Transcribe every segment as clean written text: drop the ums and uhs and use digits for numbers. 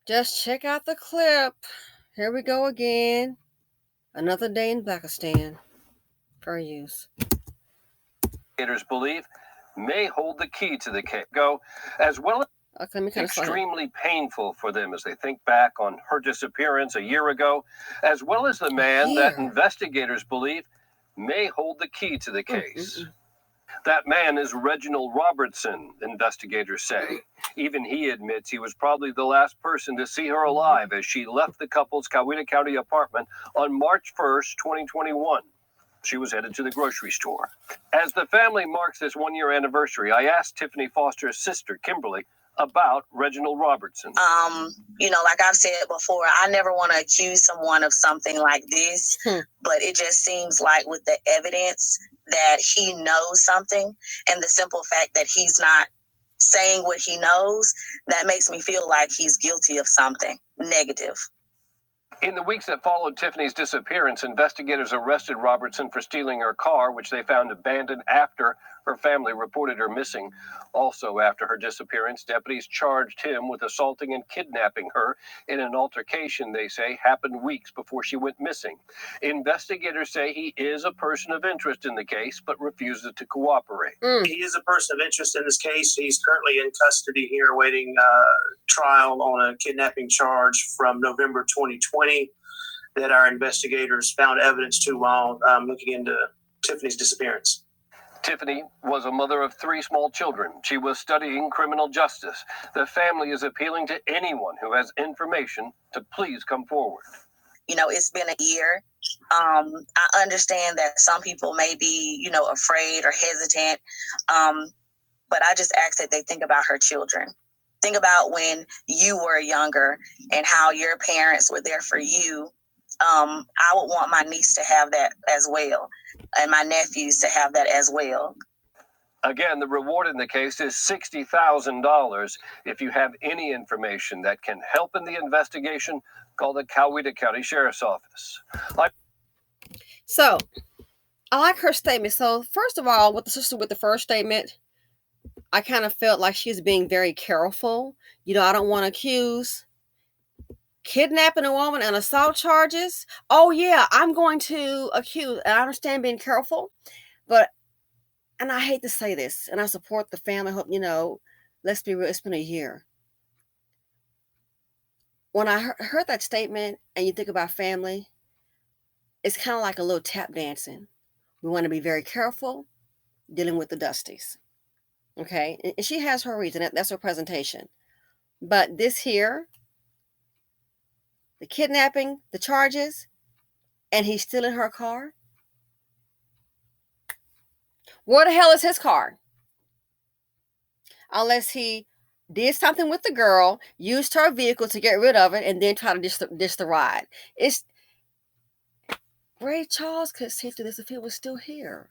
Just check out the clip. Here we go again. Another day in Pakistan. For use. Investigators believe may hold the key to the case, as well as extremely painful for them as they think back on her disappearance a year ago, as well as the man that investigators believe may hold the key to the case. That man is Reginald Robertson, investigators say. Even he admits he was probably the last person to see her alive as she left the couple's Coweta County apartment on March 1st, 2021. She was headed to the grocery store. As the family marks this one-year anniversary, I asked Tiffany Foster's sister, Kimberly, about Reginald Robertson. Like I've said before, I never want to accuse someone of something like this, but it just seems like with the evidence that he knows something and the simple fact that he's not saying what he knows, that makes me feel like he's guilty of something negative. In the weeks that followed Tiffany's disappearance, investigators arrested Robertson for stealing her car, which they found abandoned after her family reported her missing. Also, after her disappearance, deputies charged him with assaulting and kidnapping her in an altercation they say happened weeks before she went missing. Investigators say he is a person of interest in the case, but refuses to cooperate. He is a person of interest in this case. He's currently in custody here awaiting trial on a kidnapping charge from November 2020 that our investigators found evidence to while looking into Tiffany's disappearance. Tiffany was a mother of 3 small children. She was studying criminal justice. The family is appealing to anyone who has information to please come forward. It's been a year. I understand that some people may be, afraid or hesitant. But I just ask that they think about her children. Think about when you were younger and how your parents were there for you. I would want my niece to have that as well, and my nephews to have that as well. Again, the reward in the case is $60,000. If you have any information that can help in the investigation, call the Coweta County Sheriff's Office. So, I like her statement. So, first of all, with the first statement, I kind of felt like she's being very careful. I don't want to accuse kidnapping a woman and assault charges. Oh yeah, I'm going to accuse. And I understand being careful, and I hate to say this, and I support the family. I hope, let's be real, it's been a year. When I heard that statement and you think about family, it's kind of like a little tap dancing. We want to be very careful dealing with the Dusties. Okay, and she has her reason. That's her presentation. But this here, the kidnapping, the charges, and he's still in her car. Where the hell is his car? Unless he did something with the girl, used her vehicle to get rid of it, and then try to ditch the ride. Ray Charles could see through this if he was still here.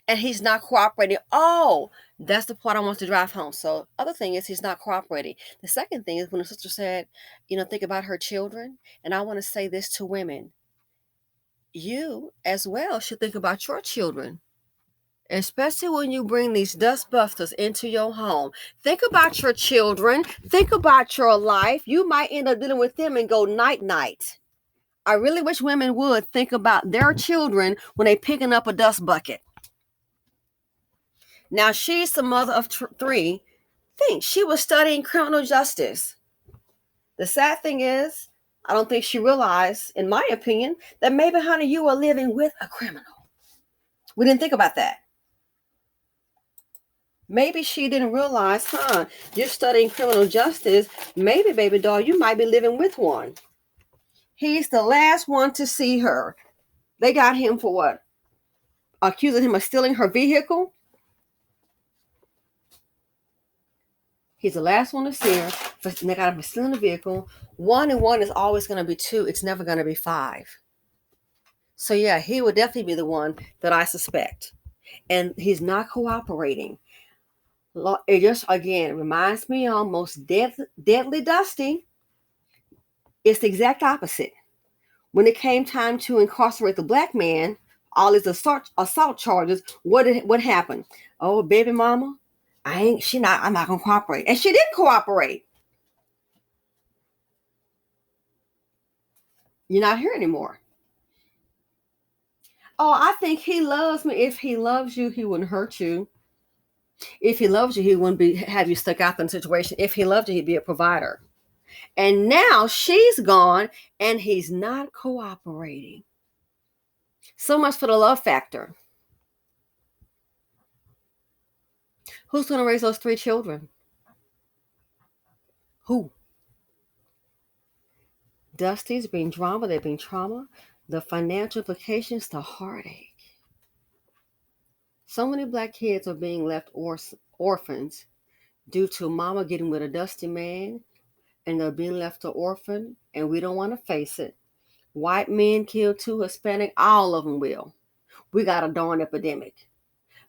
And he's not cooperating. Oh, that's the part I want to drive home. So, other thing is he's not cooperating. The second thing is when the sister said, think about her children. And I want to say this to women. You as well should think about your children. Especially when you bring these dustbusters into your home. Think about your children. Think about your life. You might end up dealing with them and go night-night. I really wish women would think about their children when they're picking up a dust bucket. Now, she's the mother of 3. Think she was studying criminal justice. The sad thing is, I don't think she realized, in my opinion, that maybe, honey, you were living with a criminal. We didn't think about that. Maybe she didn't realize, you're studying criminal justice. Maybe, baby doll, you might be living with one. He's the last one to see her. They got him for what? Accusing him of stealing her vehicle? He's the last one to see her. They got him for stealing the vehicle. 1 and 1 is always going to be 2. It's never going to be 5. So yeah, he would definitely be the one that I suspect. And he's not cooperating. It just, again, reminds me of most deadly Dusty. It's the exact opposite. When it came time to incarcerate the black man, all his assault charges, what happened? Oh, baby mama, I'm not gonna cooperate. And she didn't cooperate. You're not here anymore. Oh, I think he loves me. If he loves you, he wouldn't hurt you. If he loves you, he wouldn't have you stuck out in the situation. If he loved you, he'd be a provider. And now she's gone and he's not cooperating. So much for the love factor. Who's going to raise those 3 children? Who? Dusty's being drama. They're being trauma. The financial implications, the heartache. So many Black kids are being left orphans due to mama getting with a dusty man, and they're being left an orphan, and we don't want to face it. White men kill 2, Hispanic, all of them will. We got a darn epidemic.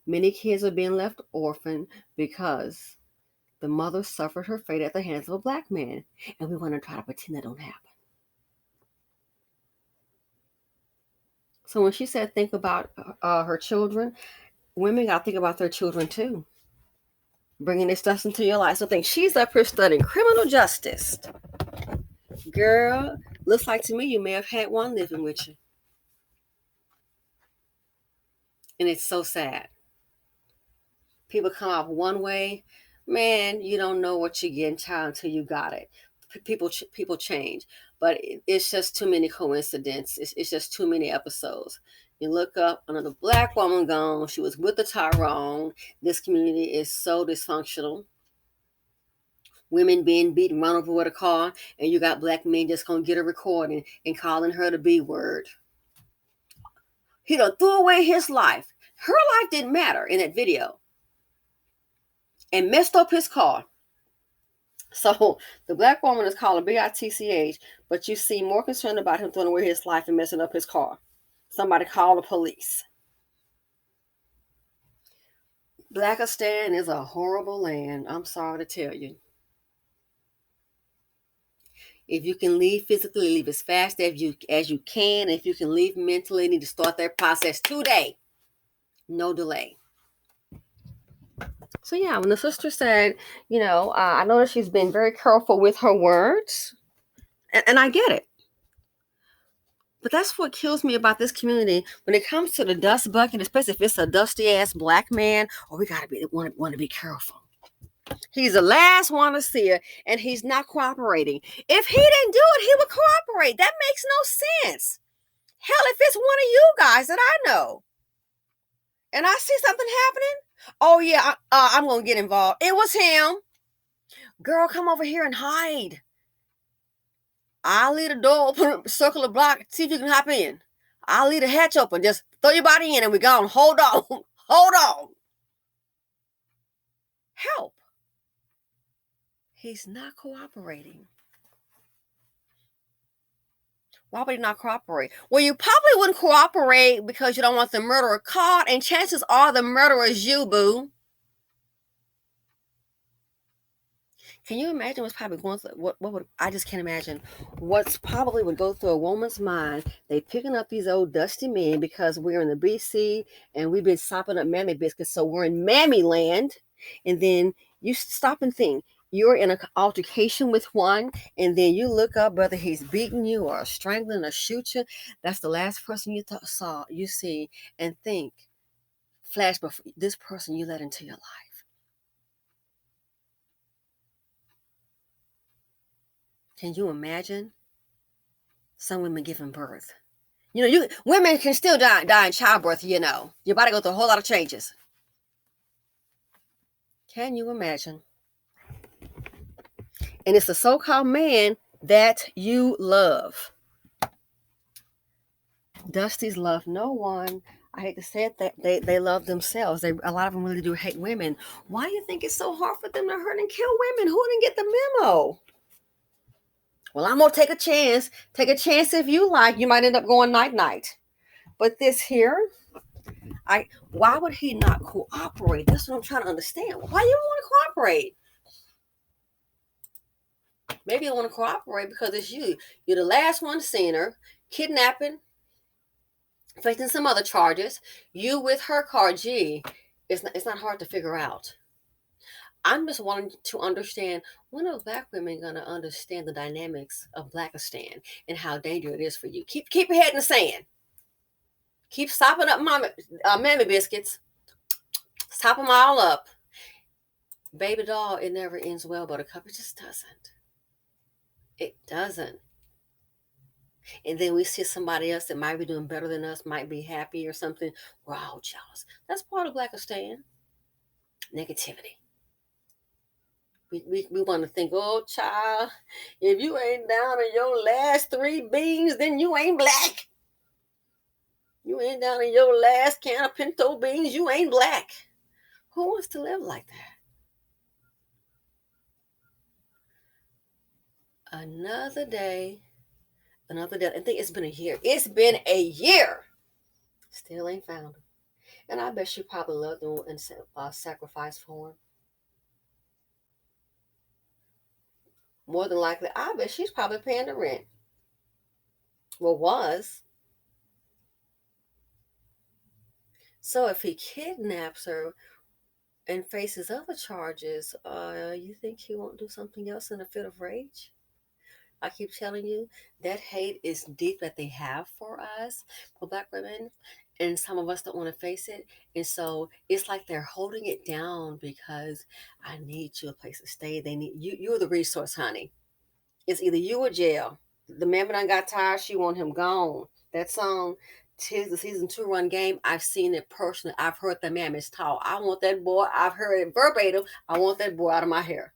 Many kids are being left orphan because the mother suffered her fate at the hands of a Black man, and we want to try to pretend that don't happen. So when she said think about her children, women got to think about their children too. Bringing this stuff into your life. So think she's up here studying criminal justice. Girl, looks like to me you may have had one living with you. And it's so sad. People come out one way. Man, you don't know what you get in child until you got it. People change. But it's just too many coincidences. It's just too many episodes. You look up, another Black woman gone. She was with the Tyrone. This community is so dysfunctional. Women being beaten, run over with a car, and you got Black men just gonna get a recording and calling her the B word. He done threw away his life. Her life didn't matter in that video. And messed up his car. So the Black woman is called a Bitch, but you seem more concerned about him throwing away his life and messing up his car. Somebody call the police. Blackistan is a horrible land. I'm sorry to tell you. If you can leave physically, leave as fast as you can. If you can leave mentally, you need to start that process today. No delay. So yeah, when the sister said, I noticed she's been very careful with her words, and I get it. But that's what kills me about this community when it comes to the dust bucket, especially if it's a dusty ass Black man. Oh, we gotta want to be careful. He's the last one to see it, and he's not cooperating. If he didn't do it, he would cooperate. That makes no sense. Hell, if it's one of you guys that I know, and I see something happening, oh yeah, I'm gonna get involved. It was him. Girl, come over here and hide. I'll leave the door open, circle the block, see if you can hop in. I'll leave the hatch open. Just throw your body in and we're gone. Hold on. Hold on. Help. He's not cooperating. Why would he not cooperate? Well, you probably wouldn't cooperate because you don't want the murderer caught, and chances are the murderer is you, boo. Can you imagine what's probably going through? What would I just can't imagine what's probably would go through a woman's mind. They picking up these old dusty men because we're in the BC and we've been sopping up mammy biscuits, so we're in mammy land. And then you stop and think you're in an altercation with one, and then you look up whether he's beating you or strangling or shoot you. That's the last person you see, and think, flash before this person you let into your life. Can you imagine some women giving birth? Women can still die in childbirth, Your body goes through a whole lot of changes. Can you imagine? And it's the so-called man that you love. Dusties love no one. I hate to say it, that they love themselves. A lot of them really do hate women. Why do you think it's so hard for them to hurt and kill women? Who didn't get the memo? Well, I'm going to take a chance. Take a chance if you like. You might end up going night-night. But this here, why would he not cooperate? That's what I'm trying to understand. Why you don't want to cooperate? Maybe you don't want to cooperate because it's you. You're the last one seen her. Kidnapping. Facing some other charges. You with her car, gee. It's not hard to figure out. I'm just wanting to understand, when are Black women going to understand the dynamics of Blackistan and how dangerous it is for you? Keep your head in the sand. Keep sopping up mammy biscuits. Top them all up. Baby doll, it never ends well, Buttercup. It just doesn't. It doesn't. And then we see somebody else that might be doing better than us, might be happy or something. We're all jealous. That's part of Blackistan. Negativity. We want to think, oh, child, if you ain't down in your last 3 beans, then you ain't Black. You ain't down in your last can of pinto beans, you ain't Black. Who wants to live like that? Another day. I think it's been a year. It's been a year. Still ain't found him. And I bet she probably loved him and sacrificed for him. More than likely, I bet she's probably paying the rent. Well, was. So if he kidnaps her and faces other charges, you think he won't do something else in a fit of rage? I keep telling you, that hate is deep that they have for us, for Black women, and some of us don't want to face it. And so it's like they're holding it down because I need you a place to stay. They need you. You're the resource, honey. It's either you or jail. The man done got tired. She want him gone. That song, "Tis the Season 2 Run Game." I've seen it personally. I've heard the mammies talk. I want that boy. I've heard it verbatim. I want that boy out of my hair.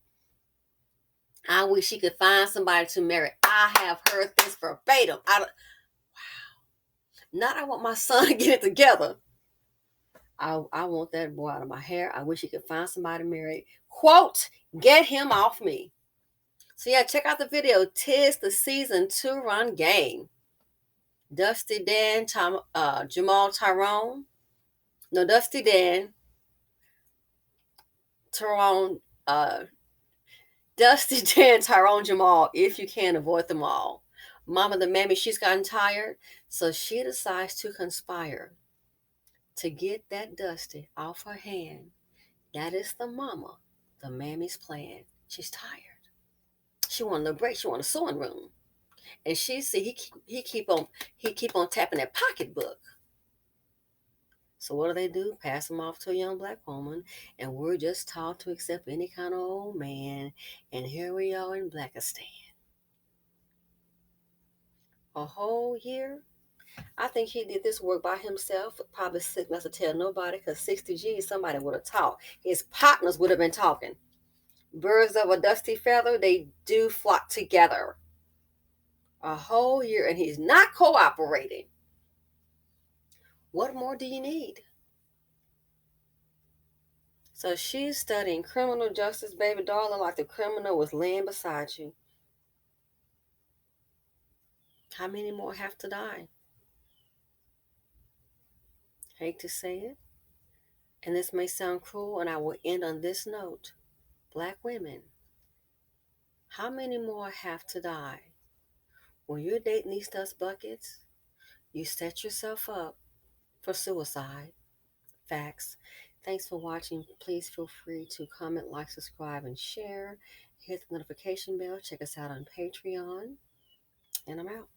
I wish she could find somebody to marry. I have heard this verbatim. Wow. Not I want my son to get it together. I want that boy out of my hair. I wish he could find somebody to marry. Quote, get him off me. So yeah, check out the video. "Tis the Season 2 Run Game." Dusty Dan, Jamal Tyrone. No, Dusty Dan, Tyrone, Dusty Dan, Tyrone, Jamal, if you can avoid them all. Mama the mammy, she's gotten tired, so she decides to conspire to get that Dusty off her hand. That is the mama, the mammy's plan. She's tired. She want a break. She want a sewing room, and she see he keep on tapping that pocketbook. So what do? Pass him off to a young Black woman, and we're just taught to accept any kind of old man. And here we are in Blackistan. A whole year. I think he did this work by himself, probably sick enough to tell nobody, because 60 G's, somebody would have talked. His partners would have been talking. Birds of a dusty feather, they do flock together. A whole year, and he's not cooperating. What more do you need? So she's studying criminal justice, baby darling, like the criminal was laying beside you. How many more have to die? Hate to say it, and this may sound cruel, and I will end on this note. Black women, how many more have to die? When you're dating these dust buckets, you set yourself up for suicide. Facts. Thanks for watching. Please feel free to comment, like, subscribe, and share. Hit the notification bell. Check us out on Patreon. And I'm out.